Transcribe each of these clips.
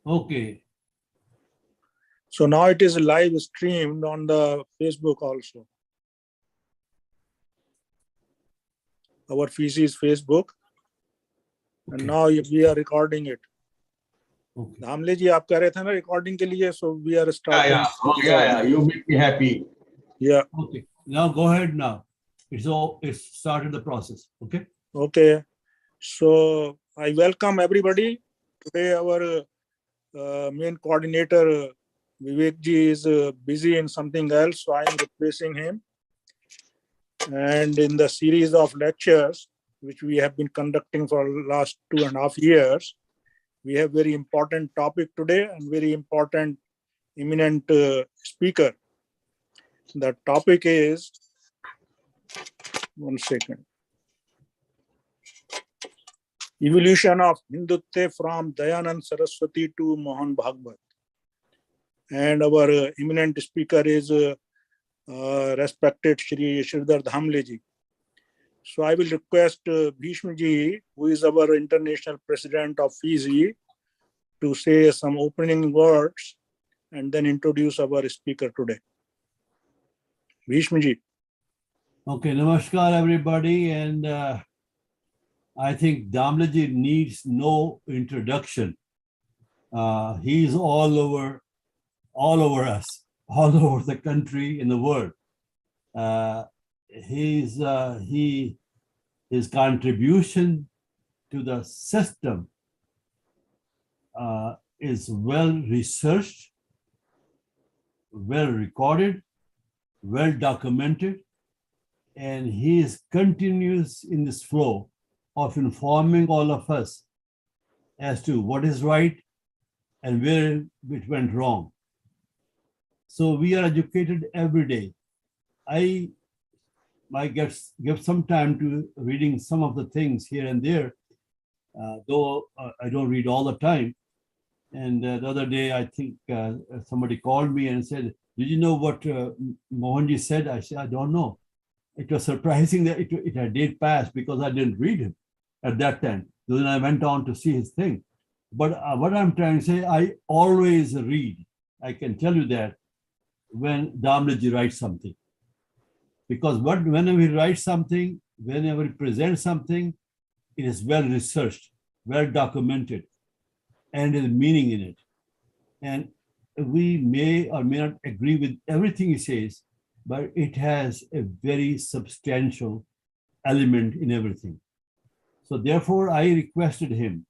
Okay. So now it is live streamed on the Facebook also. Our FISI is Facebook. And Okay. now we are recording it. Okay. Dhamle ji, आप कह रहे थे ना recording के लिए, so we are starting. Yeah. Oh, yeah. You make me happy. Yeah. Okay. Now go ahead now. It's started the process. Okay. Okay. So I welcome everybody. Today our main coordinator Vivek ji is busy in something else, so I am replacing him. And in the series of lectures which we have been conducting for last 2.5 years, we have very important topic today and very important eminent speaker. The topic is, one second, evolution of Hindutva from Dayanand Saraswati to Mohan Bhagwat. And our eminent speaker is respected Shri Sridhar Dhamle ji. So I will request Bhishma ji, who is our international president of FISI, to say some opening words and then introduce our speaker today. Bhishma ji. Okay. Namaskar, everybody. And I think Damlaji needs no introduction. He's all over us, all over the country, in the world. His contribution to the system is well researched, well recorded, well documented, and he is continuous in this flow of informing all of us as to what is right and where it went wrong. So we are educated every day. I might give some time to reading some of the things here and there, though I don't read all the time. And the other day, I think somebody called me and said, "Did you know what Mohanji said?" I said, "I don't know." It was surprising that it did pass because I didn't read him at that time. Then I went on to see his thing. But what I'm trying to say, I always read. I can tell you that when Damlaji writes something. Because whenever he writes something, whenever he presents something, it is well researched, well documented, and there's meaning in it. And we may or may not agree with everything he says, but it has a very substantial element in everything. So therefore, I requested him.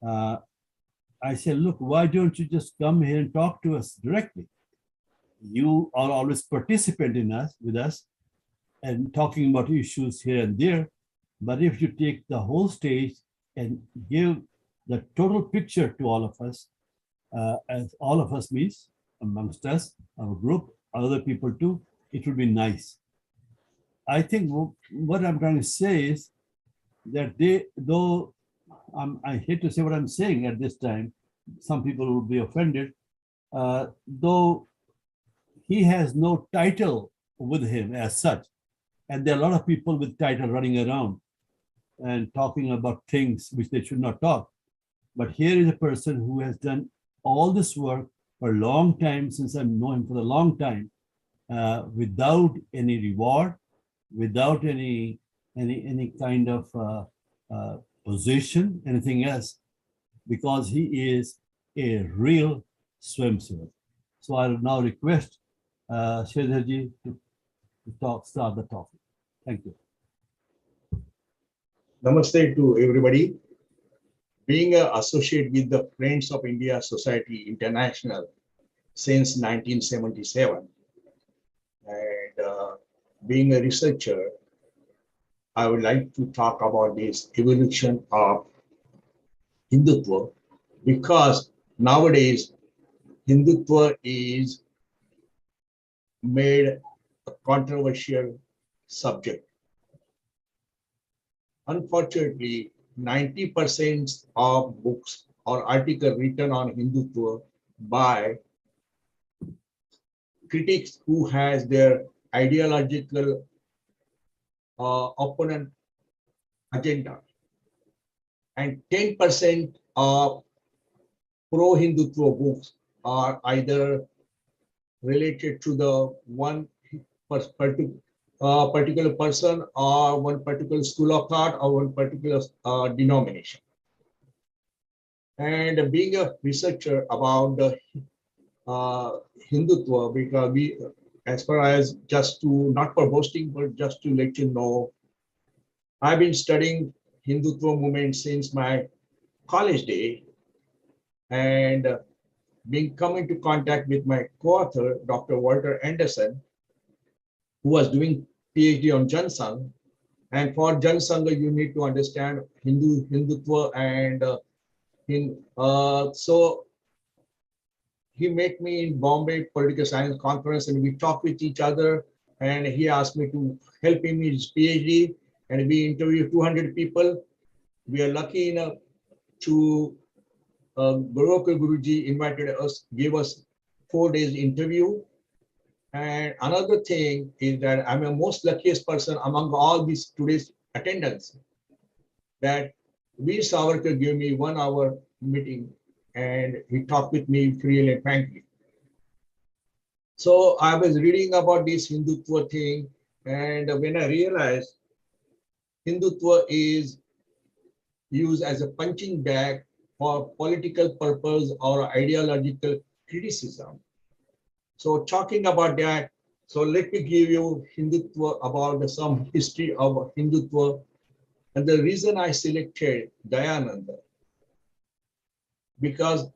I said, "Look, why don't you just come here and talk to us directly? You are always participant with us and talking about issues here and there. But if you take the whole stage and give the total picture to all of us, as all of us means amongst us, our group, other people too, it would be nice." I think what I'm trying to say is that though I hate to say what I'm saying at this time, some people will be offended, though he has no title with him as such. And there are a lot of people with title running around and talking about things which they should not talk. But here is a person who has done all this work for a long time, since I know him for a long time, without any reward, without any kind of position, anything else, because he is a real swimsuit. So I will now request Sridharji to start the topic. Thank you. Namaste to everybody. Being an associate with the Friends of India Society International since 1977, and being a researcher, I would like to talk about this evolution of Hindutva, because nowadays Hindutva is made a controversial subject. Unfortunately, 90% of books or articles written on Hindutva by critics who has their ideological opponent agenda, and 10% of pro-Hindutva books are either related to the one particular person or one particular school of thought or one particular denomination. And being a researcher about the Hindutva, because we, as far as just to, not for boasting, but just to let you know, I've been studying Hindutva movement since my college day, and being come into contact with my co-author, Dr. Walter Anderson, who was doing PhD on Jansang. And for Jansanga, you need to understand Hindutva, and so he met me in Bombay Political Science Conference, and we talked with each other. And he asked me to help him in his PhD, and we interviewed 200 people. We are lucky enough to Gurukul Guruji invited us, gave us 4 days interview. And another thing is that I'm the most luckiest person among all these today's attendants, that Veer Savarkar gave me 1 hour meeting and he talked with me freely and frankly. So I was reading about this Hindutva thing, and when I realized Hindutva is used as a punching bag for political purpose or ideological criticism. So talking about that, so let me give you Hindutva, about some history of Hindutva. And the reason I selected Dayananda, because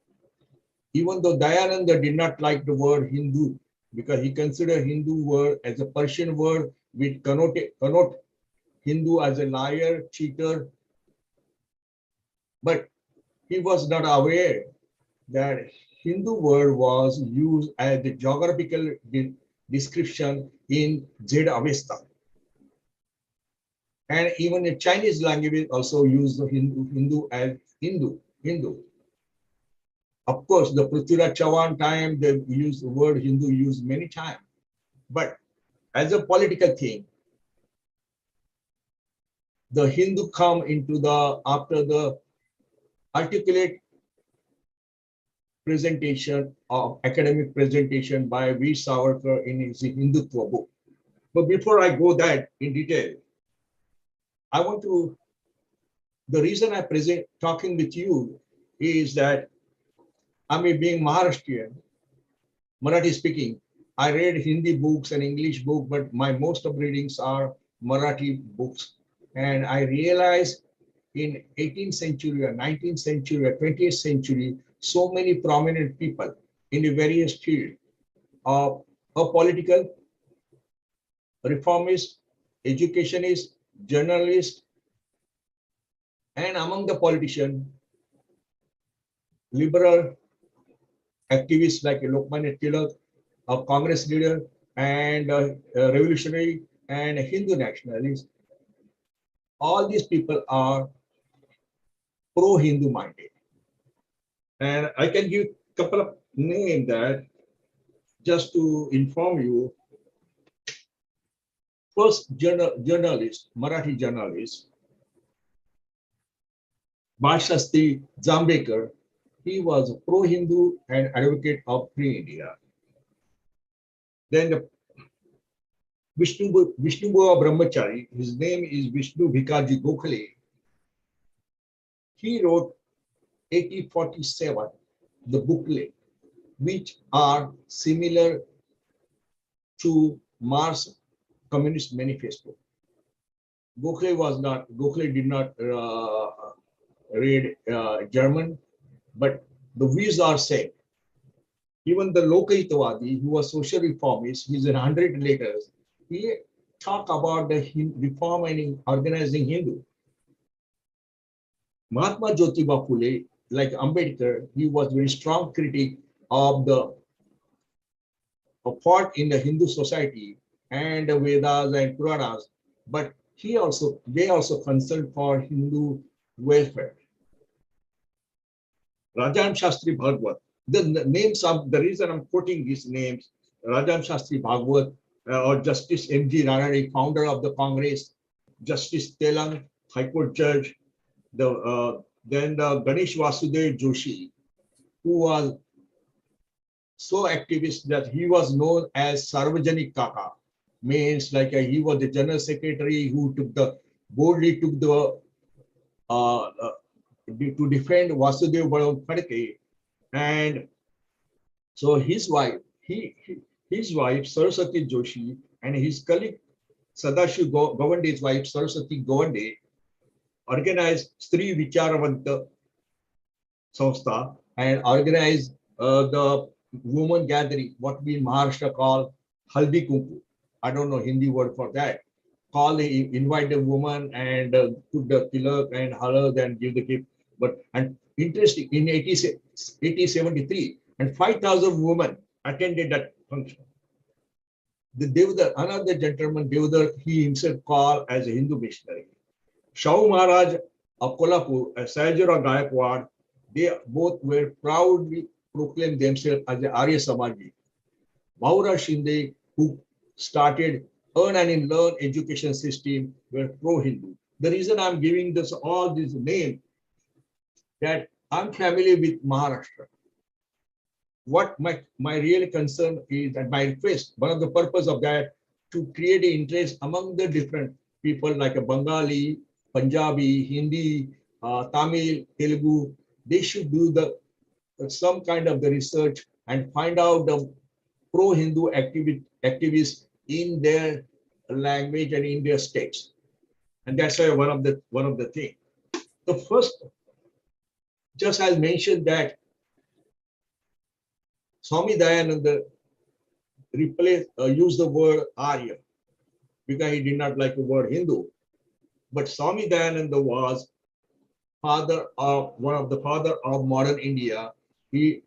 even though Dayananda did not like the word Hindu, because he considered Hindu word as a Persian word which connote Hindu as a liar, cheater, but he was not aware that Hindu word was used as the geographical description in Zed Avesta. And even the Chinese language also use the Hindu as Hindu. Of course, the Prithviraj Chauhan time, they use the word Hindu used many times. But as a political thing, the Hindu come into the, after the articulate presentation of academic presentation by Veer Savarkar in his Hindutva book. But before I go that in detail, I want to, the reason I present talking with you is that I mean, being Maharashtrian, Marathi speaking, I read Hindi books and English books, but my most of readings are Marathi books. And I realized in 18th century or 19th century or 20th century, so many prominent people in the various fields of political, reformist, educationist, journalist, and among the politicians, liberal activists like Lokmanya Tilak, a Congress leader, and revolutionary and Hindu nationalists. All these people are pro-Hindu minded. And I can give a couple of names that just to inform you. First journalist, Marathi journalist, Bashasti Jambekar, he was a pro-Hindu and advocate of free India. Then the Vishnubhua Brahmachari, his name is Vishnu Bhikaji Gokhale. He wrote 1847, the booklet, which are similar to Marx's Communist Manifesto. Gokhale did not read German, but the views are said. Even the Lokahitwadi, who was social reformist, he's in 100 letters, he talked about the reform and organizing Hindu. Mahatma Jyotiba Phule, like Ambedkar, he was very strong critic of the part in the Hindu society and the Vedas and Puranas, but they also concerned for Hindu welfare. Rajan Shastri Bhagwat, the names of, the reason I'm quoting these names, Rajan Shastri Bhagwat, or Justice M.G. Ranade, founder of the Congress, Justice Telang, High Court Judge, then the Ganesh Vasudev Joshi, who was so activist that he was known as Sarvajanik Kaka, means like he was the general secretary who boldly took the to defend Vasudev Phadke. And so his wife, his wife Saraswati Joshi, and his colleague Sadashiv Gawande's wife Saraswati Gawande organized Stri Vicharavanta Samstha and organized the woman gathering, what we in Maharashtra call Haldi Kumku. I don't know Hindi word for that. Invite the woman and put the tilak and halad and give the gift. But and interesting, in 1873, and 5,000 women attended that function. The Devdar, another gentleman, Devdar, he himself called as a Hindu missionary. Shah Maharaj of Kolhapur and Sayajirao Gaikwad, they both were proudly proclaimed themselves as the Arya Samaji. Maura Shinde, who started Earn and Learn education system, were pro-Hindu. The reason I'm giving this all these names that I'm familiar with Maharashtra. What my real concern is, and my request, one of the purpose of that, to create an interest among the different people like a Bengali, Punjabi, Hindi, Tamil, Telugu. They should do some kind of the research and find out the pro-Hindu activists in their language and in their states. And that's why one of the things. The first, just as mentioned that Swami Dayananda used the word Arya because he did not like the word Hindu. But Swami Dayananda was one of the father of modern India. He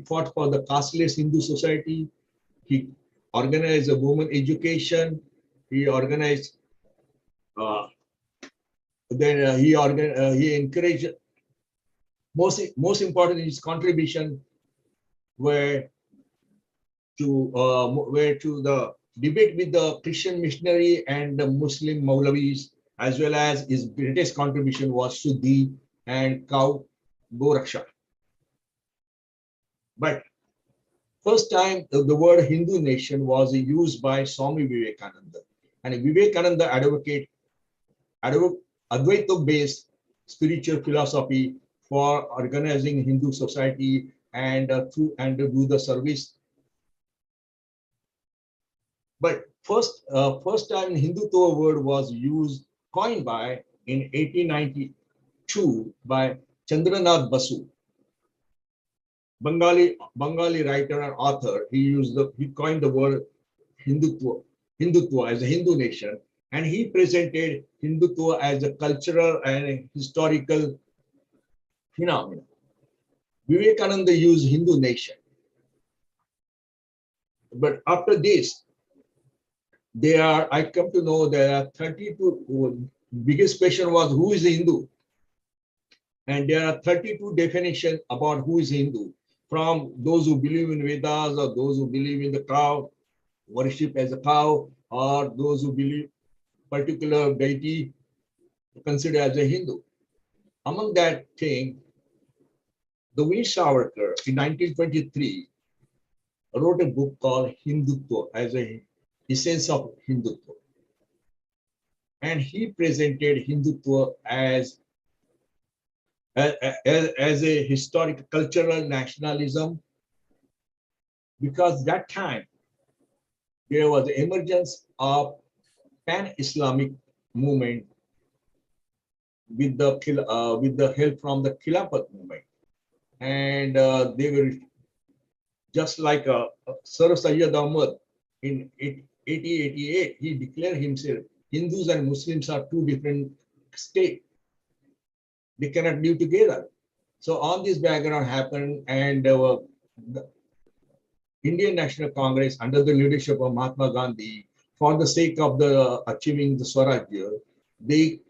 fought for the casteless Hindu society. He organized a women education. He organized. He encouraged. Most important, his contribution were to the debate with the Christian missionary and the Muslim Maulavis, as well as his greatest contribution was Shuddhi and cow Goraksha. But first time the word Hindu nation was used by Swami Vivekananda, and Vivekananda advocate Advaita-based spiritual philosophy for organizing Hindu society and do the service. But first time Hindutva word was coined in 1892 by Chandranath Basu, Bengali writer and author. He coined the word Hindutva as a Hindu nation, and he presented Hindutva as a cultural and historical phenomenon. Vivekananda used Hindu nation. But after this, I come to know there are 32, biggest question was who is a Hindu? And there are 32 definitions about who is Hindu, from those who believe in Vedas, or those who believe in the cow, worship as a cow, or those who believe particular deity considered as a Hindu. Among that thing, the Veer Savarkar in 1923 wrote a book called Hindutva as a essence of Hindutva. And he presented Hindutva as a historic cultural nationalism, because that time there was the emergence of pan-Islamic movement with the help from the Khilafat movement. And they were just like Sir Sayyid Ahmad in 1888, he declared himself, Hindus and Muslims are two different states. They cannot live together. So on this background happened, and the Indian National Congress under the leadership of Mahatma Gandhi, for the sake of achieving the Swarajya, they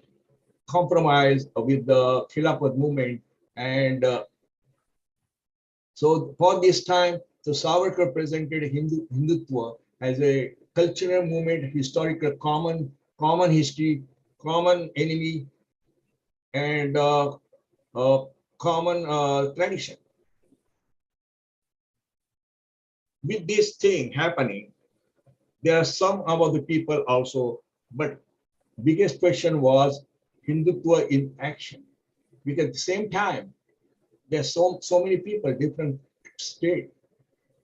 compromised with the Khilafat movement. And so for this time, the Savarkar presented Hindutva as a cultural movement, historical, common history, common enemy, and common tradition. with this thing happening, there are some of the people also, but biggest question was Hindutva in action. Because at the same time, there's so many people, different state,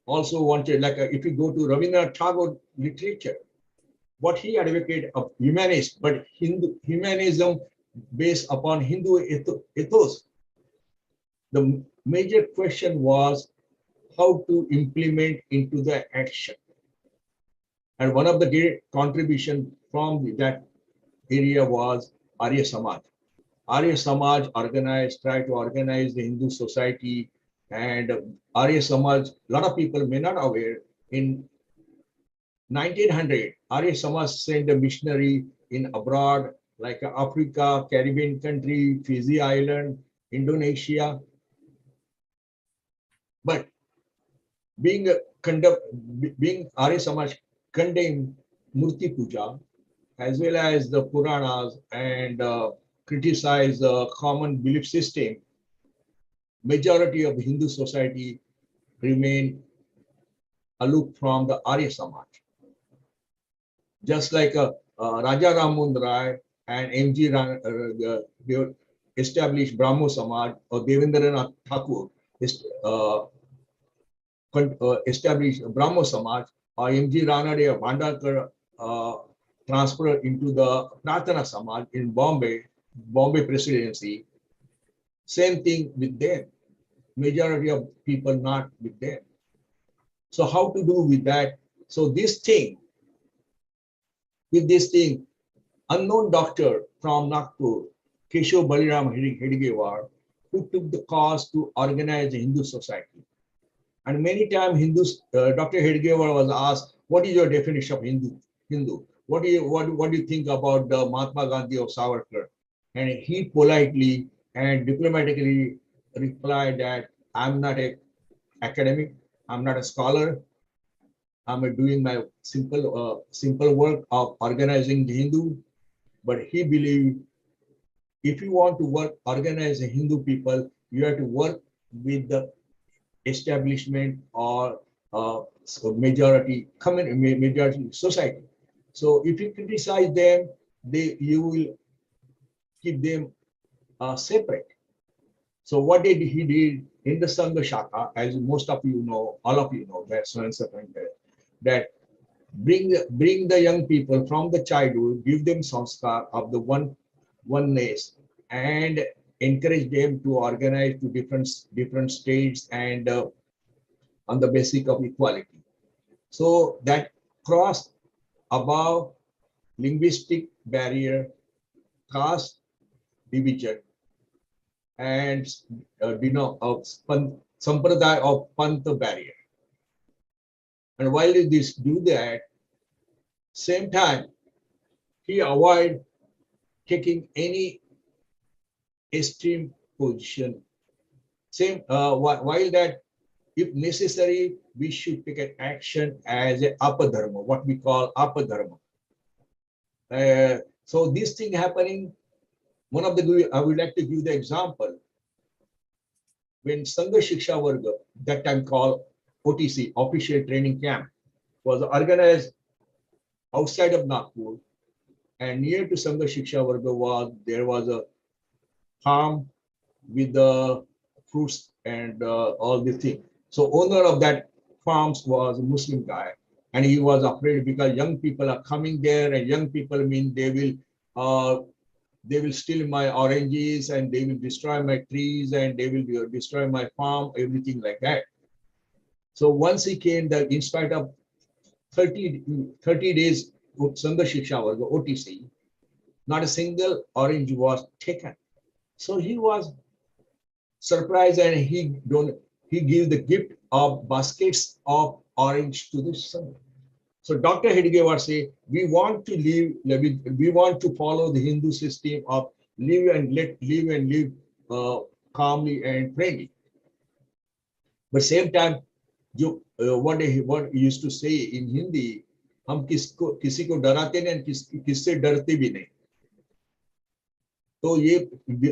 also wanted, like if you go to Rabindranath Tagore literature, what he advocated of humanist, but humanism based upon Hindu ethos. The major question was how to implement into the action. And one of the great contribution from that area was Arya Samaj. Arya Samaj tried to organize the Hindu society, and Arya Samaj, a lot of people may not aware, in 1900, Arya Samaj sent a missionary in abroad, like Africa, Caribbean country, Fiji Island, Indonesia. But being Arya Samaj condemned Murti Puja, as well as the Puranas, and criticize the common belief system, majority of Hindu society remain aloof from the Arya Samaj. Just like Raja Rammohn Rai and M.G. They established Brahmo Samaj, or Devendranath Thakur established Brahmo Samaj, or M.G. Ranade Bhandakar transferred into the Pratana Samaj in Bombay Presidency. Same thing with them. Majority of people not with them. So how to do with that? So this thing, unknown doctor from Nagpur, Keshav Baliram Hedgewar, who took the cause to organize the Hindu society. And many times Dr. Hedgewar was asked, what is your definition of Hindu? What do you think about the Mahatma Gandhi of Savarkar? And he politely and diplomatically replied that I'm not an academic, I'm not a scholar, I'm doing my simple work of organizing the Hindu. But he believed if you want to organize the Hindu people, you have to work with the establishment or majority society. So if you criticize them, you will keep them separate. So what did he did in the Sangha Shaka, as most of you know, all of you know, that bring the young people from the childhood, give them sanskar of the oneness, and encourage them to organize to different states and on the basic of equality. So that cross above linguistic barrier, caste division, and sampradaya of pantha barrier. And while this do that, same time he avoid taking any extreme position. While that, if necessary, we should take an action as a apadharma, what we call apadharma. So this thing happening, I would like to give the example. When Sangha Shiksha Varga, that time called OTC, Official Training Camp, was organized outside of Nagpur, and near to Sangha Shiksha Varga there was a farm with the fruits and all the things. So owner of that farms was a Muslim guy, and he was afraid because young people are coming there, and young people mean they will steal my oranges, and they will destroy my trees, and they will destroy my farm, everything like that. So once he came, that in spite of 30 days of Sangha Shiksha Varga, OTC, not a single orange was taken. So he was surprised, and he gave the gift of baskets of orange to the Sangha. So Dr. Hedgewar say, we want to follow the Hindu system of live calmly and friendly. But same time, what he used to say in Hindi, हम किसी को डराते नहीं, किससे डरते भी नहीं. So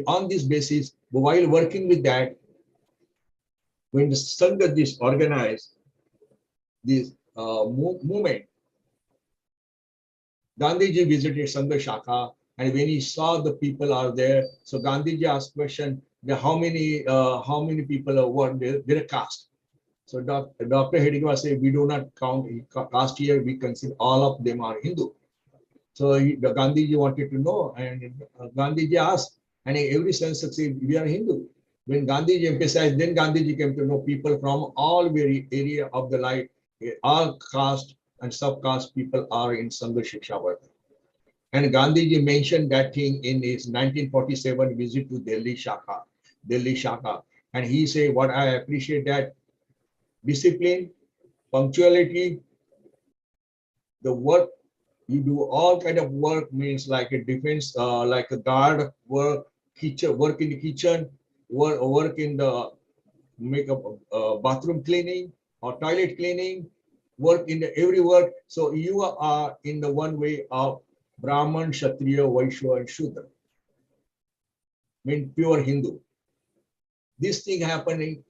on this basis, while working with that, when the Sangha is organized, this movement, Gandhiji visited Sangha Shakha, and when he saw the people are there, so Gandhiji asked question, how many people are their caste? So Dr. Hedigawa said, we do not count caste here, we consider all of them are Hindu. So the Gandhiji wanted to know, and Gandhiji asked, and every sense said, we are Hindu. When Gandhiji emphasized, then Gandhiji came to know people from all very area of the life, all caste and sub-caste people are in Sangha Shiksha Varga. And Gandhiji mentioned that thing in his 1947 visit to Delhi Shakha. And he said, what I appreciate that discipline, punctuality, the work, you do all kind of work, means like a defense, like a guard work, work in the kitchen, work in the bathroom cleaning or toilet cleaning, work in the every work. So you are in the one way of Brahman, Kshatriya, Vaishya, and Shudra. Mean pure Hindu. This thing happened in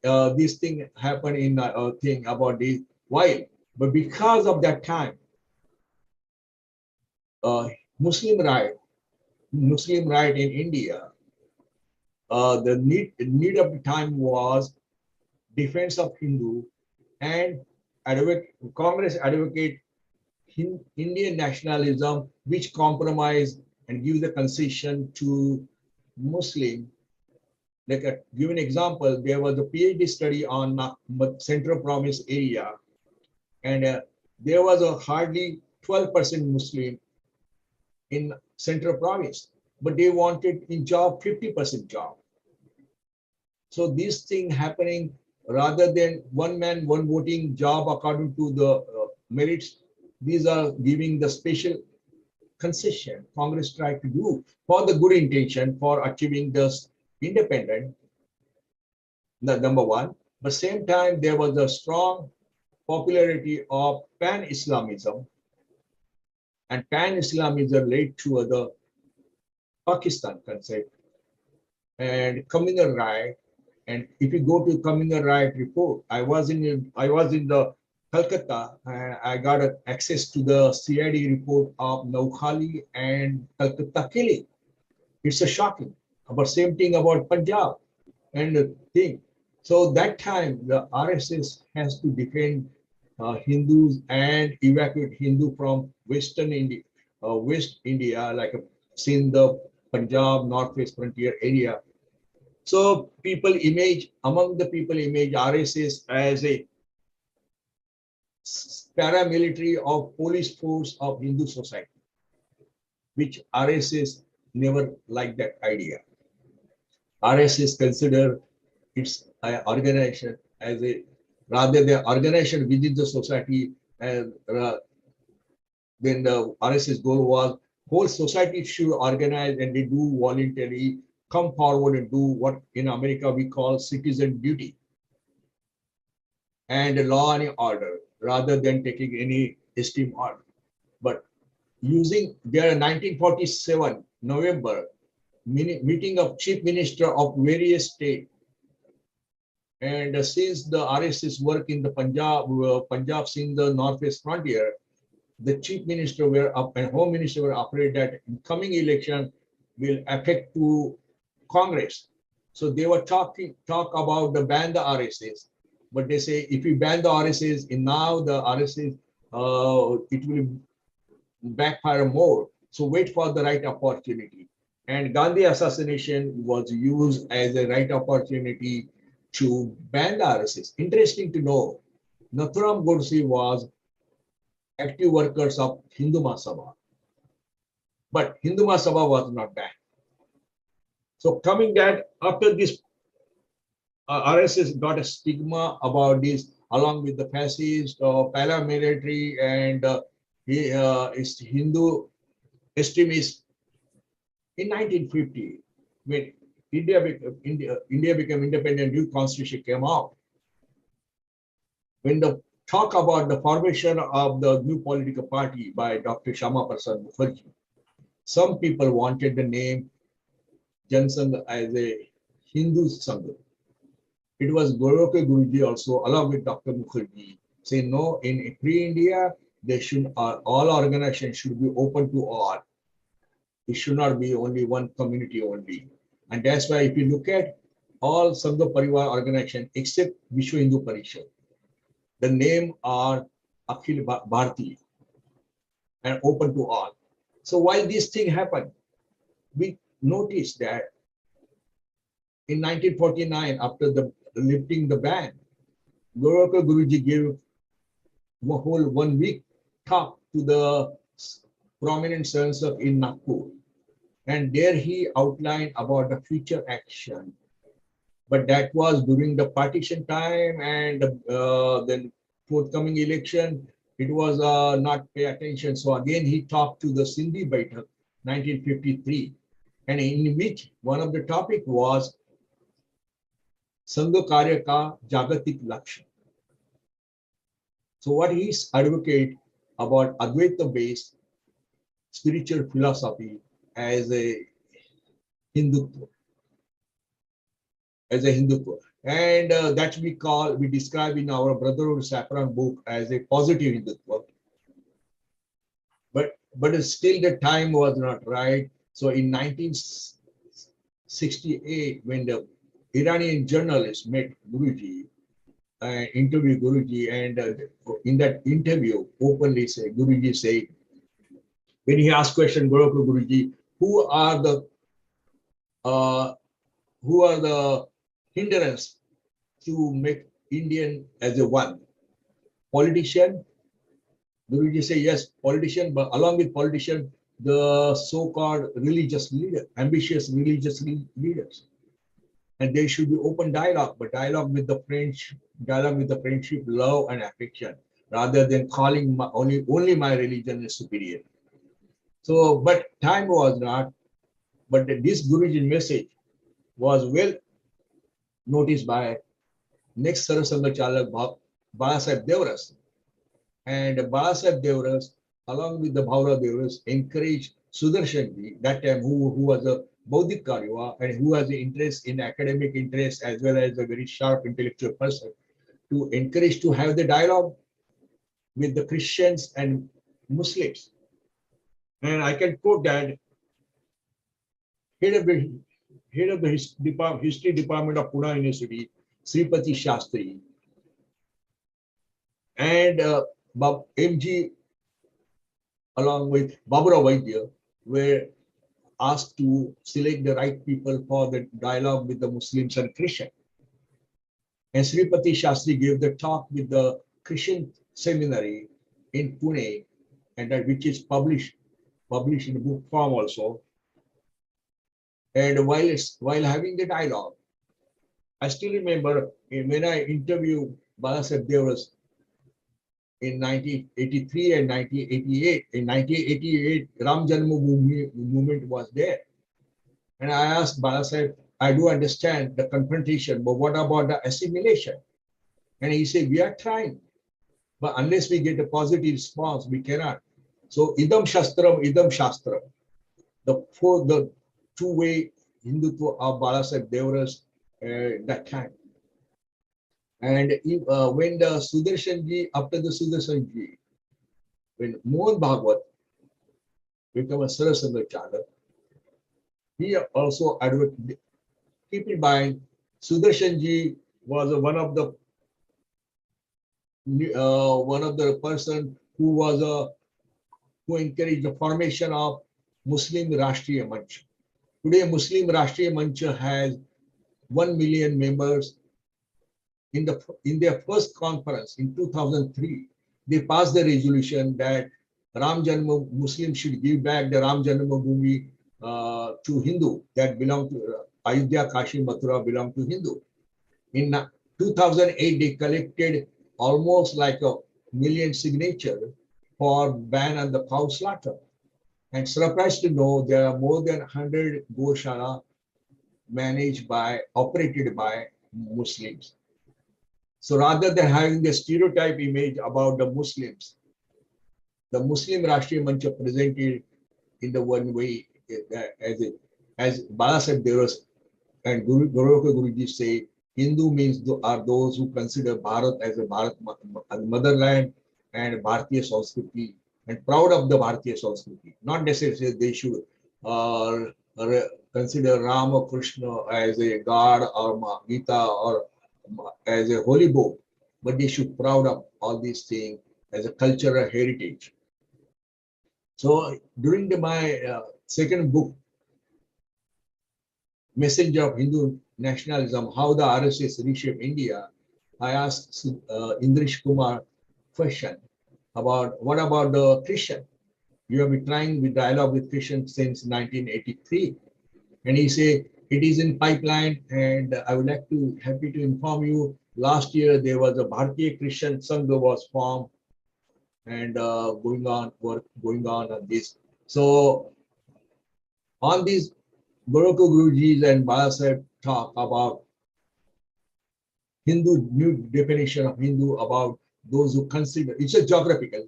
thing about this while, but because of that time, Muslim right in India, the need of the time was defense of Hindu and Congress advocate Indian nationalism, which compromise and give the concession to Muslim. Like give an example, there was a PhD study on Central Province area, and there was a hardly 12% Muslim in Central Province, but they wanted in job 50% job. So this thing happening rather than one man, one voting job according to the merits, these are giving the special concession Congress tried to do for the good intention for achieving this independent, the number one. But same time, there was a strong popularity of pan-Islamism, and pan-Islamism led to the Pakistan concept and communal right. And if you go to communal right report, I was in the Calcutta, and I got access to the CID report of Naukhali and Calcutta killing. It's a shocking. But same thing about Punjab and the thing. So that time the RSS has to defend Hindus and evacuate Hindu from Western India, West India, like Sindh, Punjab, Northwest frontier area. So among the people image RSS as a paramilitary of police force of Hindu society, which RSS never liked that idea. RSS consider its organization as a rather than organization within the society, and then the RSS goal was whole society should organize and they do voluntarily come forward and do what in America we call citizen duty and law and order rather than taking any esteem order. But using their 1947 November meeting of chief minister of various states, and since the RSS work in the Punjab in the northwest frontier, the chief minister were up and home minister were afraid that coming election will affect to Congress. So they were talk about the ban the RSS, but they say if we ban the RSS, in now the RSS it will backfire more. So wait for the right opportunity. And Gandhi assassination was used as a right opportunity to ban the RSS. Interesting to know, Nathuram Godse was active workers of Hindu Mahasabha, but Hindu Mahasabha was not banned. So coming that after this, RSS got a stigma about this, along with the fascist or paramilitary and its Hindu extremists. In 1950, when India became independent, new constitution came out. When the talk about the formation of the new political party by Dr. Shama Prasad Mukherjee, some people wanted the name Jan Sangh as a Hindu Sangh. It was Goroke Guruji also, along with Dr. Mukherjee, say no, in pre-India, they should, all organizations should be open to all. It should not be only one community only. And that's why if you look at all Sangha Parivar organizations except Vishwa Hindu Parishad, the name are Akhil Bharti and open to all. So while this thing happened, we noticed that in 1949, after the lifting the ban, Gorakha Guruji gave a whole 1 week talk to the prominent sons of in Nagpur. And there he outlined about the future action. But that was during the partition time, and then forthcoming election, it was not pay attention. So again, he talked to the Sindhi Baitak, 1953, and in which one of the topic was Sangha Karya Ka Jagatik Lakshya. So what he's advocate about Advaita-based spiritual philosophy as a Hindutva, and that we describe in our Brotherhood Saffron book as a positive Hindutva. But still the time was not right. So in 1968, when the Iranian journalist met Guruji, interview Guruji, and in that interview, openly say, Guruji say, when he asked question, Guruji, who are the hindrance to make Indian as a one? Politician? Guruji say, yes, politician, but along with politician, the so-called religious leader, ambitious religious leaders. And there should be open dialogue, but dialogue with the friendship, love, and affection, rather than calling only my religion is superior. So, but time was not, but this Guruji message was well noticed by next Sarasanga Chalak Balasaheb Devras. And Balasaheb Devras, along with the Bhaura Devras, encouraged Sudarshanji, that time who was a Bauddhik Karyava and who has an interest in academic interest as well as a very sharp intellectual person, to encourage to have the dialogue with the Christians and Muslims. And I can quote that head of the history department of Pune University, Sripati Shastri, and MG along with Babura Vaidya were asked to select the right people for the dialogue with the Muslims and Christians. And Sripati Shastri gave the talk with the Christian seminary in Pune, and that which is published in book form also. And while having the dialogue, I still remember when I interviewed Balasaheb Devras in 1983 and 1988. In 1988, Ram Janmabhoomi movement was there. And I asked Balasaheb, I do understand the confrontation, but what about the assimilation? And he said, we are trying, but unless we get a positive response, we cannot. So idam shastram, the two-way Hindutva of Balasaheb Devras that time. And when the Sudarshanji, after the Sudarshanji, when Mohan Bhagwat became a Sarasanga Chalak, he also advocated. Keep in mind, Sudarshanji was one of the person who encouraged the formation of Muslim Rashtriya Manch. Today, Muslim Rashtriya Manch has 1 million members. In their first conference in 2003, they passed the resolution that Muslims should give back the Ram Janmabhoomi to Hindu that belong to Ayodhya, Kashi, Mathura belong to Hindu. In 2008, they collected almost like 1 million signatures for ban on the cow slaughter. And surprised to know there are more than 100 Goshala operated by Muslims. So rather than having the stereotype image about the Muslims, the Muslim Rashtriya Mancha presented in the one way as Balasaheb Devras and Gorakha Guruji say, Hindu means are those who consider Bharat as a as motherland and Bharatiya Sanskriti and proud of the Bharatiya Sanskriti. Not necessarily they should consider Rama Krishna as a god or Gita or as a holy book, but they should proud of all these things as a cultural heritage. So during my second book, Messenger of Hindu Nationalism, How the RSS Reshaped India, I asked Indrish Kumar question about what about the Christian? You have been trying with dialogue with Christians since 1983. And he said, it is in pipeline, and I would like to happy to inform you, last year there was a Bharatiya Christian Sangha was formed and work going on this. So on these Baroque Guruji's and Balasaheb talk about Hindu, new definition of Hindu about those who consider, it's a geographical,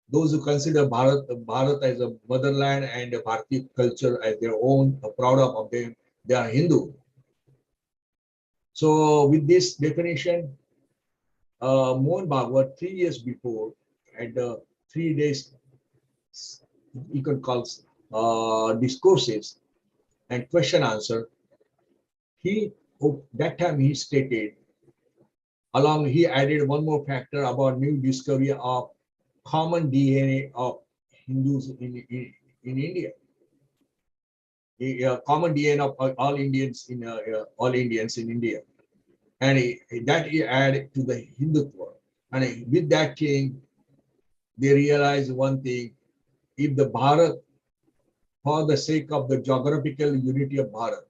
those who consider Bharat as a motherland and a Bharatiya culture as their own, are proud of them, they are Hindu. So with this definition, Mohan Bhagwat 3 years before, at the 3 days, you can call discourses and question answer, that time he stated, he added one more factor about new discovery of common DNA of Hindus in India. A common DNA of all Indians in India. And that he added to the Hindutva. And with that change, they realized one thing, if the Bharat, for the sake of the geographical unity of Bharat,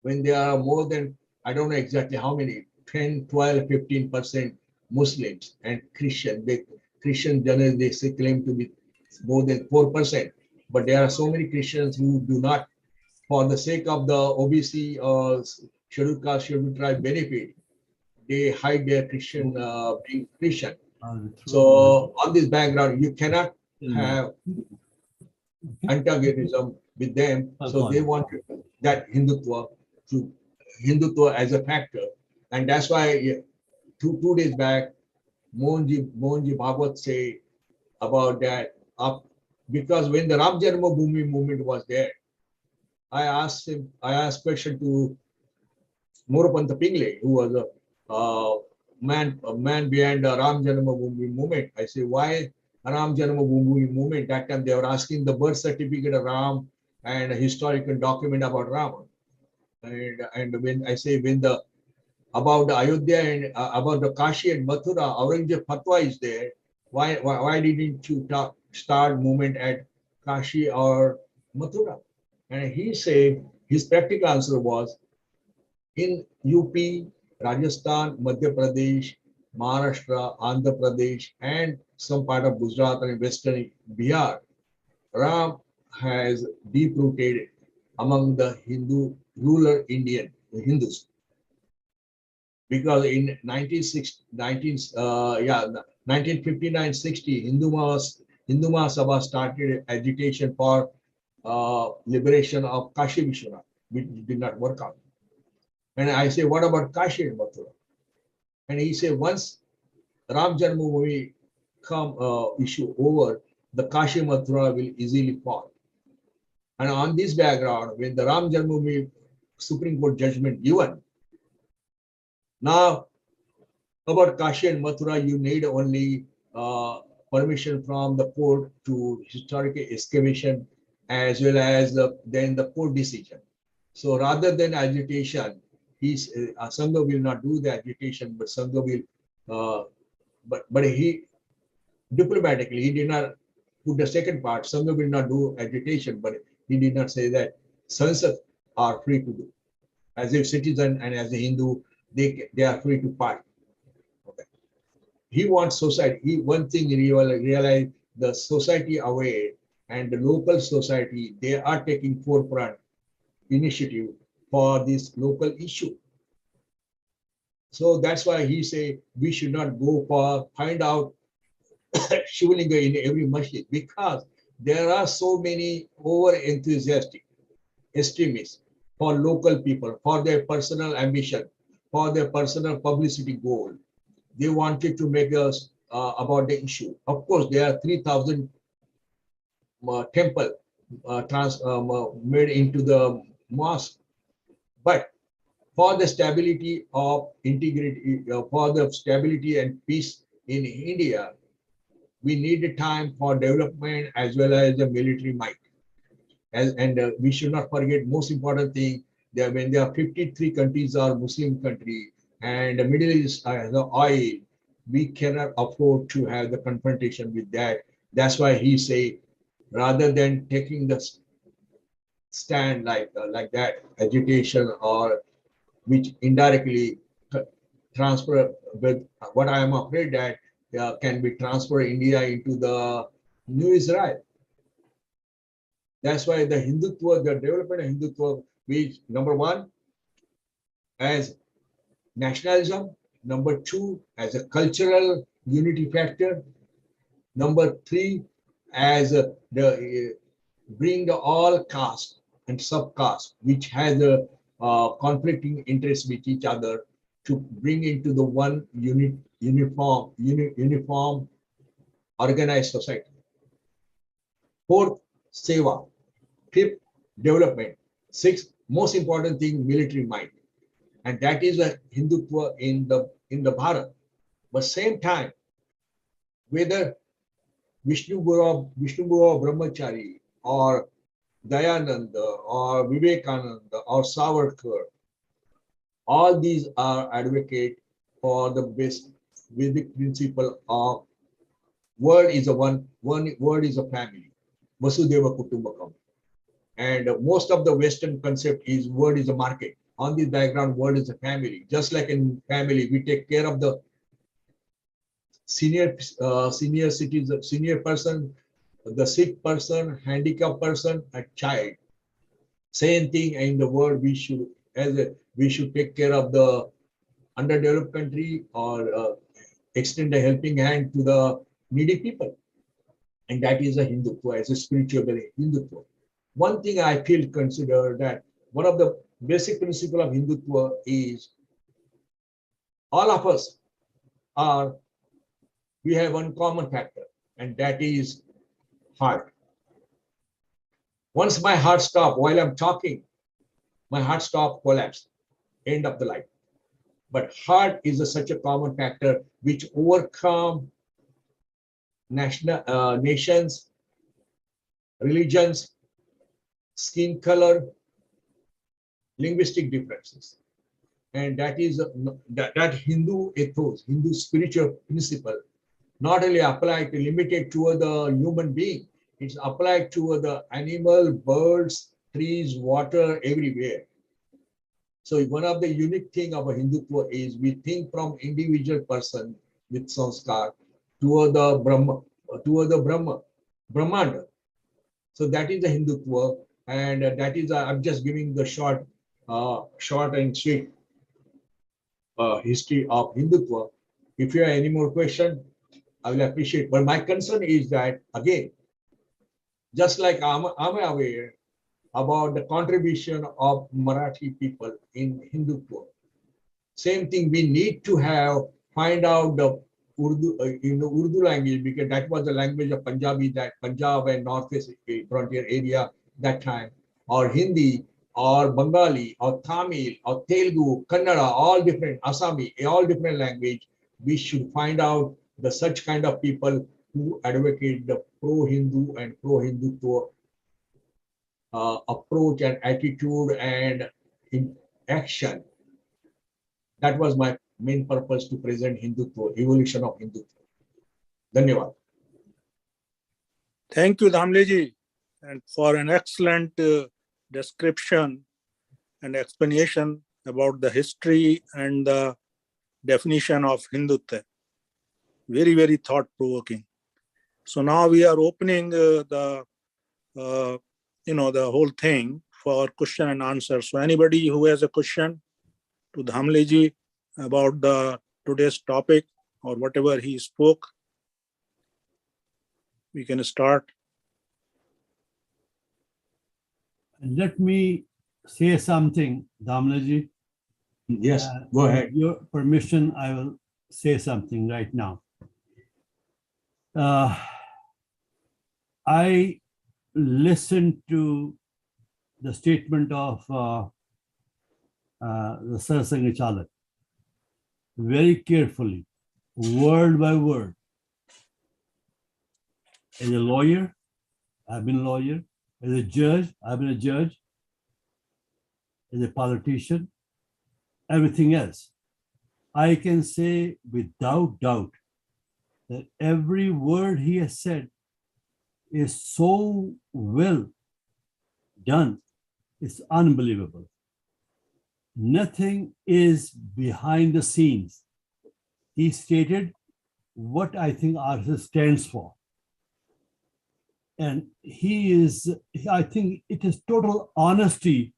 when there are more than, I don't know exactly how many, 10, 12, 15% Muslims and Christian, Christian generally they say claim to be more than 4%, but there are so many Christians who do not, for the sake of the OBC or scheduled caste, scheduled tribe benefit, they hide their Christian being Christian. So on this background, you cannot have antagonism with them. So they want that Hindutva as a factor, and that's why 2 days back, Mohanji Bhagwat say about that because when the Ram Janmabhoomi movement was there, I asked question to Morapanta Pingle, who was a man behind the Ram Janmabhoomi movement. I say, why Ram Janmabhoomi movement? That time they were asking the birth certificate of Ram and a historical document about Rama. And when I say about the Ayodhya and about the Kashi and Mathura, Aurangzeb fatwa is there. Why didn't you start movement at Kashi or Mathura? And he said his practical answer was, in UP, Rajasthan, Madhya Pradesh, Maharashtra, Andhra Pradesh, and some part of Gujarat and Western Bihar, Ram has deep-rooted among the rural Indian Hindus. Because in 1959-60, Hindu Mahasabha started agitation for liberation of Kashi Vishwanath, which did not work out. And I say, what about Kashi and Mathura? And he said, once Ram Janmabhoomi issue over, the Kashi Mathura will easily fall. And on this background, when the Ram Janmabhoomi Supreme Court judgment given, now about Kashi and Mathura, you need only permission from the court to historical excavation as well as then the court decision. So rather than agitation, Sangha will not do the agitation, but Sangha will, but he diplomatically, he did not put the second part, Sangha will not do agitation, but he did not say that Sansad are free to do. As a citizen and as a Hindu, they are free to fight. Okay. He wants society, one thing he realized, the society aware and the local society, they are taking forefront initiative for this local issue. So that's why he say we should not go for find out Shivalinga in every masjid, because there are so many over enthusiastic extremists for local people, for their personal ambition, for their personal publicity goal. They wanted to make us about the issue. Of course, there are 3,000 temple made into the mosque, but for the stability of integrity, for the stability and peace in India, we need time for development as well as the military might. And we should not forget most important thing, that when there are 53 countries are Muslim country and the Middle East has the oil, we cannot afford to have the confrontation with that. That's why he say, rather than taking the stand like that, agitation or which indirectly transfer with what I am afraid that can be transferred India into the new Israel. That's why the Hindutva, the development of Hindutva, which number one, as nationalism, number two, as a cultural unity factor, number three, as the bring the all caste and subcaste, which has a conflicting interests with each other, to bring into the one uniform organized society. Fourth, seva. Fifth, development. Sixth, most important thing, military might. And that is a Hindutva in the Bharat. But same time, whether Vishnu Guru Brahmachari or Dayananda or Vivekananda or Savarkar, all these are advocate for the best Vedic principle of world is a one world is a family, Vasudeva Kutumbakam. And most of the Western concept is world is a market. On this diagram, world is a family. Just like in family, we take care of the senior citizen, senior person, the sick person, handicapped person, a child. Same thing in the world. We should take care of the underdeveloped country or extend a helping hand to the needy people. And that is a Hindutva, as a spiritual Hindutva. One thing I feel consider that one of the basic principle of Hindutva is all of us we have one common factor, and that is heart. Once my heart stops while I'm talking, my heart stops, collapse, end of the life. But heart is such a common factor which overcome nations, religions, skin color, linguistic differences. And that is that Hindu ethos, Hindu spiritual principle, not only applied to limited to the human being, it's applied to the animal, birds, trees, water, everywhere. So one of the unique thing of a Hindutva is we think from individual person with sanskar to the Brahmanda. So that is the Hindutva, and that is I'm just giving the short and sweet history of Hindutva. If you have any more question, I will appreciate. But my concern is that, again, just like I'm aware about the contribution of Marathi people in Hindutva, same thing we need to find out the Urdu in the Urdu language, because that was the language of Punjabi, that Punjab and Northeast frontier area that time, or Hindi, or Bengali, or Tamil, or Telugu, Kannada, all different, Assami, all different language. We should find out the such kind of people who advocate the pro-Hindu and pro-Hindutva approach and attitude and in action. That was my main purpose to present Hindutva, evolution of Hindutva. Dhanyavad. Thank you, Dhamleji, and for an excellent description and explanation about the history and the definition of Hindutva. Very, very thought-provoking. So now we are opening the whole thing for question and answer. So anybody who has a question to Dhamleji about today's topic or whatever he spoke, we can start. Let me say something, Damlaji? Yes, go ahead. With your permission, I will say something right now. I listened to the statement of the Sarasanga Chalak very carefully, word by word. As a lawyer, I've been a lawyer. As a judge, I've been a judge. As a politician, everything else. I can say without doubt that every word he has said is so well done. It's unbelievable. Nothing is behind the scenes. He stated what I think RSS stands for. And I think it is total honesty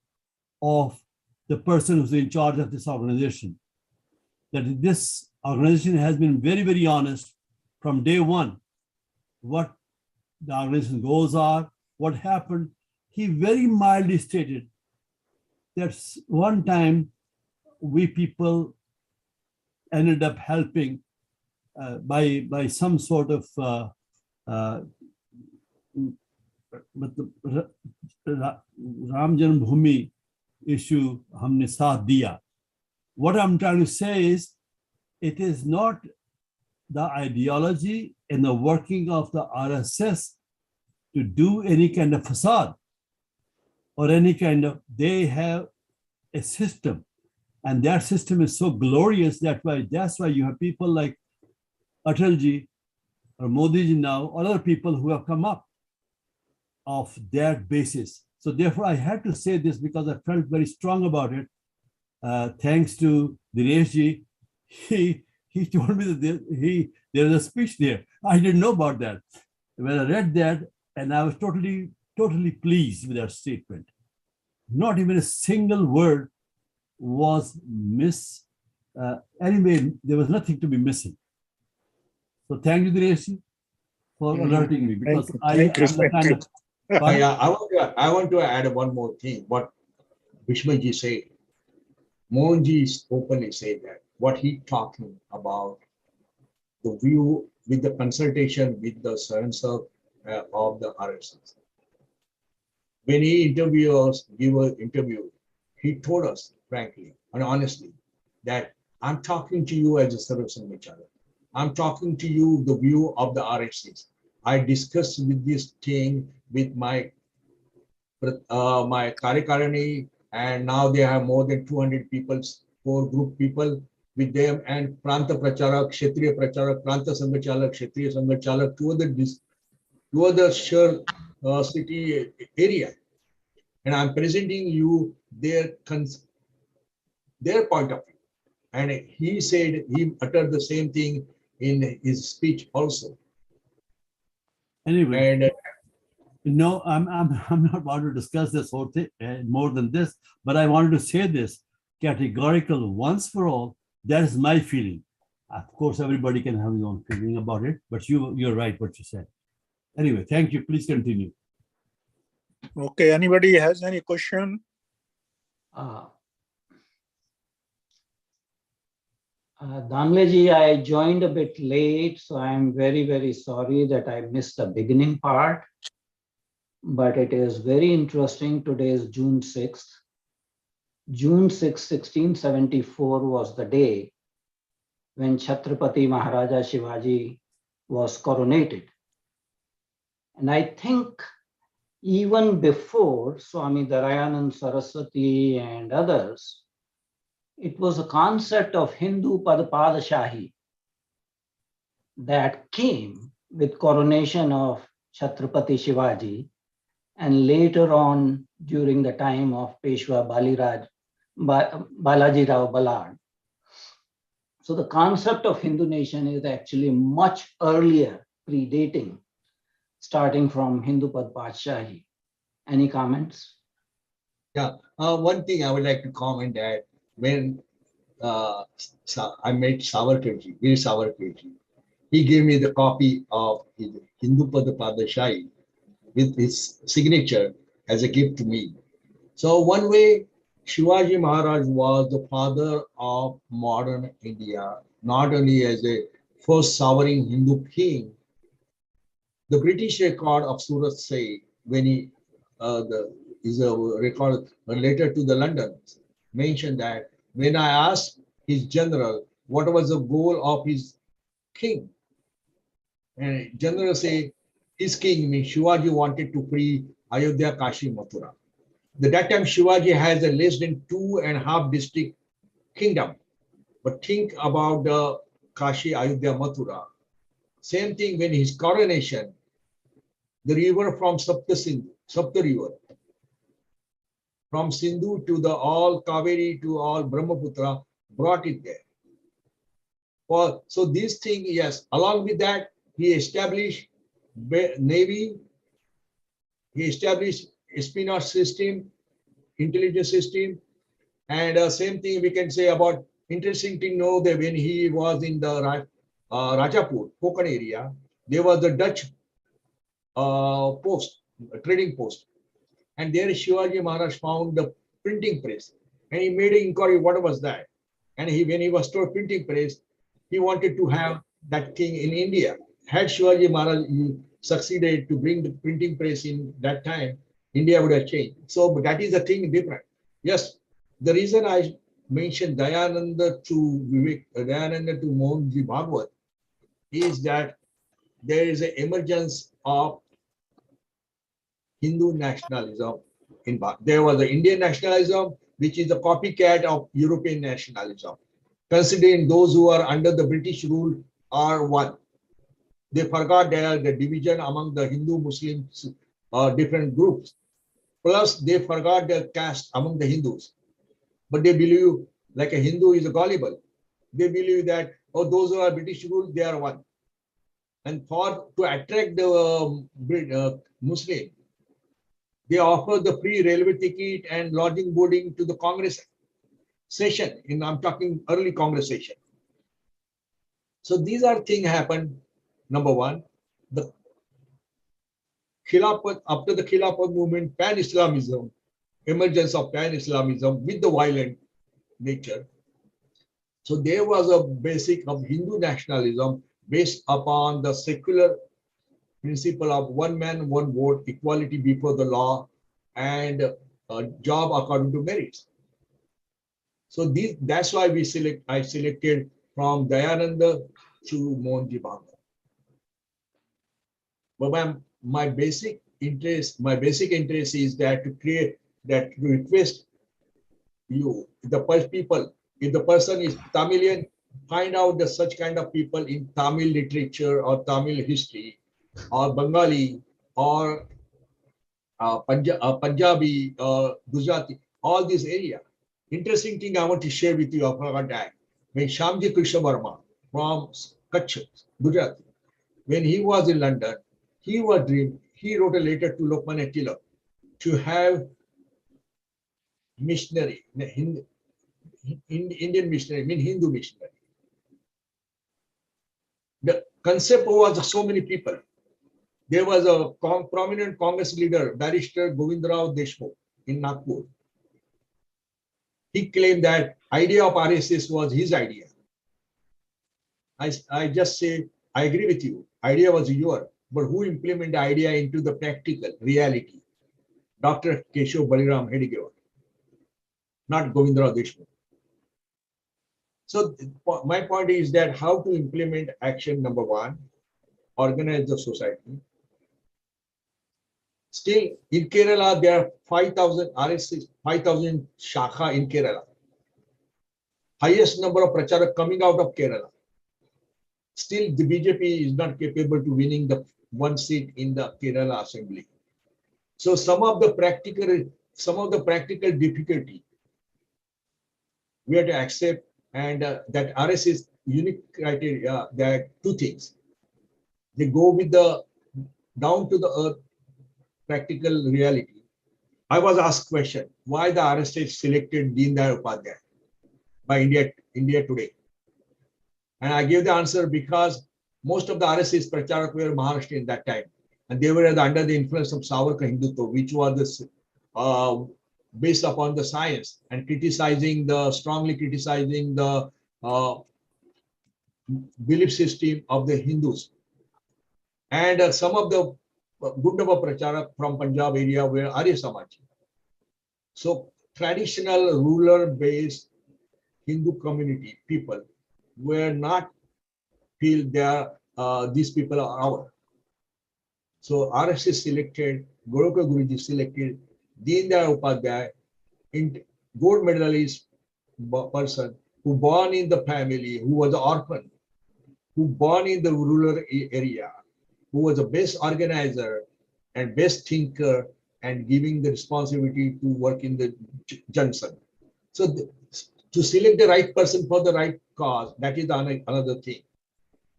of the person who's in charge of this organization. That this organization has been very, very honest from day one. What the organization goals are, what happened. He very mildly stated that one time we people ended up helping by some sort of Ram Janmabhoomi issue हमने साथ दिया. What I'm trying to say is, it is not the ideology and the working of the RSS to do any kind of facade or any kind of, they have a system, and that system is so glorious that's why you have people like Atalji or Modi ji now, or other people who have come up of that basis. So therefore, I had to say this because I felt very strong about it. Thanks to Dinesh ji, he told me that there's a speech there. I didn't know about that. When I read that, and I was totally pleased with that statement. Not even a single word was anyway, there was nothing to be missing. So thank you, Dinesh ji, for alerting me, because Thank you. I want to add one more thing. What Bhishmaji said, Mohanji openly said that what he talking about, the view with the consultation with the sons of the RSS. When he interviewed us, give an interview, he told us frankly and honestly that I'm talking to you as a service Sangachalak. I'm talking to you the view of the RSS. I discussed with this thing with my Karyakarani, and now they have more than 200 people, 4 group people with them, and Pranta Pracharak, Kshatriya Pracharak, Pranta Sangachalak, Kshatriya Sangachalak, two other city area. And I'm presenting you their point of view. And he said, he uttered the same thing in his speech also. Anyway, and no, I'm not about to discuss this whole thing more than this, but I wanted to say this categorical once for all. That is my feeling. Of course, everybody can have his own feeling about it, but you're right what you said. Anyway, thank you. Please continue. Okay, anybody has any question? Damleji, I joined a bit late, so I'm very sorry that I missed the beginning part. But it is very interesting. Today is June 6th. June 6, 1674 was the day when Chhatrapati Maharaja Shivaji was coronated. And I think even before Swami Darayanand Saraswati and others, it was a concept of Hindu Padashahi that came with coronation of Chhatrapati Shivaji, and later on during the time of Peshwa Balaji Rao Ballad. So the concept of Hindu nation is actually much earlier, predating, starting from Hindu Padashahi. Any comments? Yeah, one thing I would like to comment that when I met Savarkarji, Veer Savarkarji, he gave me the copy of his Hindu Padashahi with his signature as a gift to me. So one way, Shivaji Maharaj was the father of modern India, not only as a first sovereign Hindu king. The British record of Surat say when he is a record a letter to the London mentioned that when I asked his general what was the goal of his king, and general say his king means Shivaji wanted to free Ayodhya, Kashi, Mathura. At that time, Shivaji has a less than 2.5 district kingdom. But think about the Kashi, Ayodhya, Mathura. Same thing when his coronation, the river from Sapta river, from Sindhu to the all Kaveri to all Brahmaputra, brought it there. So this thing, yes, along with that, he established Navy, he established espionage system, intelligence system, and same thing we can say about, interesting to know that when he was in the Rajapur, Konkan area, there was the Dutch post, trading post. And there Shivaji Maharaj found the printing press. And he made an inquiry, what was that? And when he was told printing press, he wanted to have that thing in India. Had Shivaji Maharaj succeeded to bring the printing press in that time, India would have changed. So that is the thing different. Yes, the reason I mentioned Dayananda to Mohanji Bhagwat is that there is an emergence of Hindu nationalism in Bharat. There was the Indian nationalism, which is a copycat of European nationalism. Considering those who are under the British rule are one. They forgot the division among the Hindu Muslims, different groups. Plus, they forgot their caste among the Hindus. But they believe, like a Hindu is gullible. They believe that, oh, those who are British rule, they are one. And to attract the Muslim, they offer the free railway ticket and lodging boarding to the Congress session. I'm talking early Congress session. So these are things happen. Number one, the Khilafat, after the Khilafat movement, Pan-Islamism, emergence of Pan-Islamism with the violent nature. So there was a basic of Hindu nationalism based upon the secular principle of one man, one vote, equality before the law, and job according to merits. So that's why I selected from Dayananda to Mohanji Bhagwat. But my basic interest is that to request you, the people, if the person is Tamilian, find out such kind of people in Tamil literature or Tamil history or Bengali or Punjabi or Gujarati, all these areas. Interesting thing I want to share with you about that. When Shyamji Krishna Verma from Kutch, Gujarat, when he was in London, he wrote a letter to Lokmanya Tilak to have missionary, Indian missionary, Hindu missionary. The concept was so many people. There was a prominent Congress leader, barrister Govindrao Deshmukh in Nagpur. He claimed that idea of RSS was his idea. I just say, I agree with you. Idea was yours, but who implemented the idea into the practical reality? Dr. Keshav Baliram Hedigevar, not Govindrao Deshmukh. So my point is that how to implement action number one, organize the society. Still, in Kerala, there are 5,000 RSS, 5,000 Shakha in Kerala. Highest number of pracharak coming out of Kerala. Still, the BJP is not capable to winning the one seat in the Kerala Assembly. So some of the practical difficulty we have to accept, and that RSS unique criteria. There are two things. They go with the down to the earth practical reality. I was asked question, why the RSS selected Deen Dayal Upadhyay by India Today? And I gave the answer because most of the RSS pracharak were Maharashtrian at that time. And they were under the influence of Savarkar Hindutva, which was based upon the science and strongly criticizing the belief system of the Hindus. And some of the Gundava Pracharak from Punjab area were Arya Samaj. So traditional ruler-based Hindu community people were not feel these people are our. So RSS selected, Goloka Guruji selected, Deen Dayal Upadhyay, gold medalist person who born in the family, who was an orphan, who born in the rural area, who was the best organizer and best thinker and giving the responsibility to work in the junction. So to select the right person for the right cause, that is another thing.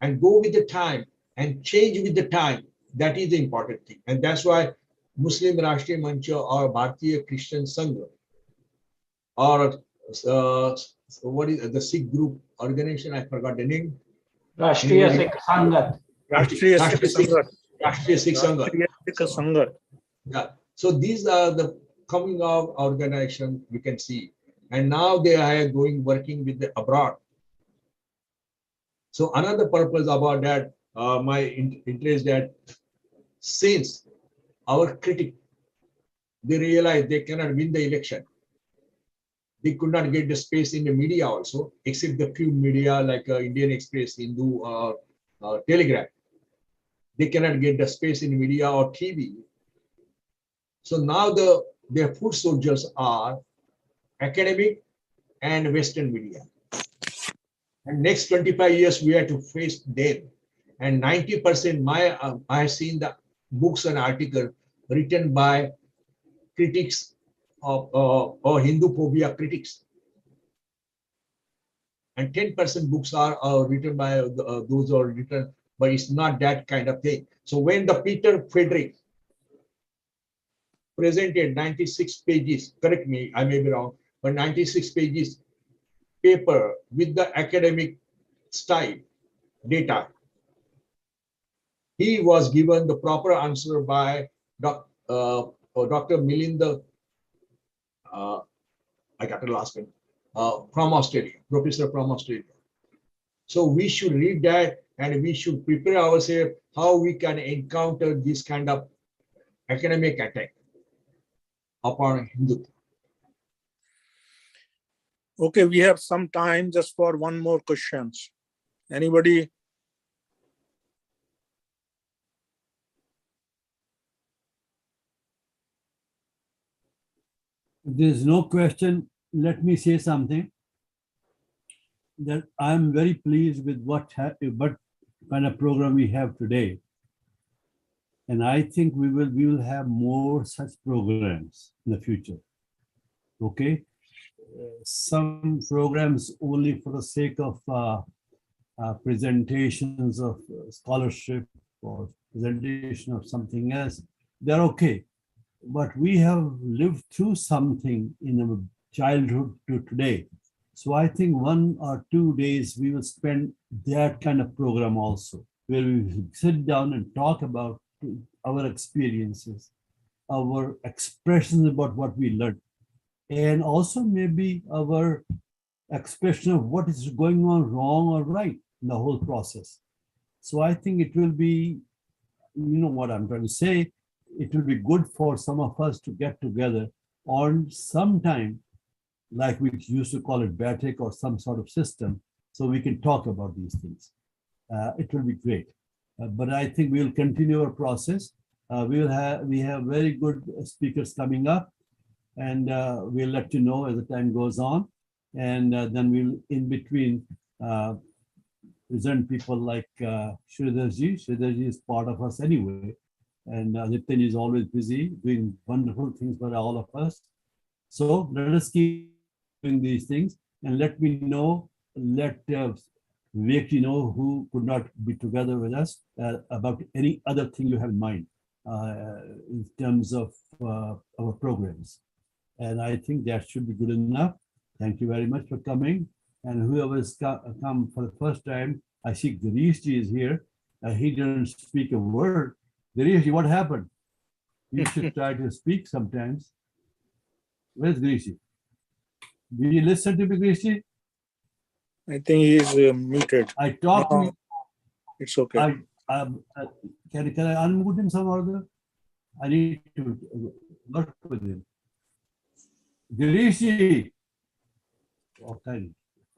And go with the time and change with the time. That is the important thing. And that's why Muslim Rashtriya Mancha or Bharatiya Christian Sangha or what is the Sikh group organization? I forgot the name. Rashtriya Sikh Sangat. Rashtriya Sikh Sangat. Rashtriya Sikh Sangat. Rashtriya Sikh Sangat. Yeah. So these are the coming of organization we can see. And now they are working with the abroad. So another purpose about that, my interest that since our critic, they realize they cannot win the election. They could not get the space in the media also, except the few media like Indian Express, Hindu, or Telegraph. They cannot get the space in media or TV. So now their foot soldiers are academic and Western media. And next 25 years, we have to face them. And 90% I have seen the books and articles written by critics of or Hindu phobia critics. And 10% books are written by those who are written, but it's not that kind of thing. So when the Peter Frederick presented 96 pages, correct me, I may be wrong, but 96 pages paper with the academic style data, he was given the proper answer by Dr. Milinda, I got the last name, from Australia, professor from Australia. So we should read that and we should prepare ourselves how we can encounter this kind of academic attack upon Hindu. Okay, we have some time just for one more questions. Anybody? If there's no question, let me say something. That I'm very pleased with what kind of program we have today. And I think we will have more such programs in the future. Okay? Some programs only for the sake of presentations of scholarship or presentation of something else, they're okay. But we have lived through something in our childhood to today. So I think 1 or 2 days we will spend that kind of program also, where we sit down and talk about our experiences, our expressions about what we learned, and also maybe our expression of what is going on wrong or right in the whole process. So I think it will be, you know what I'm trying to say, it will be good for some of us to get together on some time, like we used to call it BATIC or some sort of system, so we can talk about these things. It will be great. But I think we'll continue our process. We have very good speakers coming up, and we'll let you know as the time goes on. And then we'll, in between, present people like Sridharji. Sridharji is part of us anyway. And Nitin is always busy doing wonderful things for all of us. So let us keep doing these things, and let me know, let Vivek know who could not be together with us about any other thing you have in mind in terms of our programs. And I think that should be good enough. Thank you very much for coming. And whoever has come for the first time, I see Girishji is here. He didn't speak a word. Girishji, what happened? You should try to speak sometimes. Where's Grishi? Did you listen to me, Grishi? I think he is muted. I talked to No, you. it's okay. Can I unmute him some other? I need to work with him. Girishi. Okay.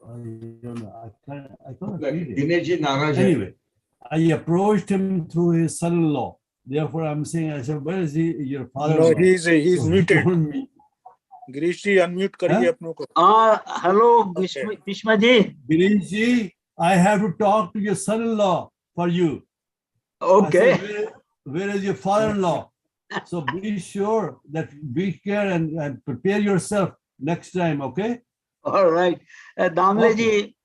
I don't know. I can't Like read it. Dinesh Naraj. Anyway, I approached him through his son-in-law. Therefore, I'm saying, I said, where is he? Your father-in-law. No, he's So he muted. told me, Girish ji unmute करिए Huh? अपनों को. Hello, Okay. Bhishma ji. Girishi, I have to talk to your son-in-law for you. I Okay. said, where is your father-in-law? So be sure that be care and prepare yourself next time, okay? All right. Damle Okay. ji,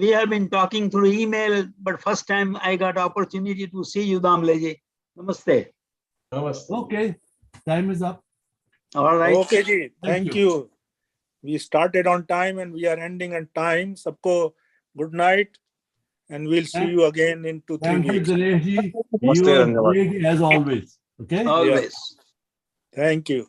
we have been talking through email, but first time I got opportunity to see you, Damle ji. Namaste. Namaste. Okay, time is up. All right. Okay ji, Thank thank you. We started on time and we are ending on time. सबको good night and we'll see you again in 2-3 Thank you, weeks. Dinesh ji. You are great as always. Okay? Always. Thank you.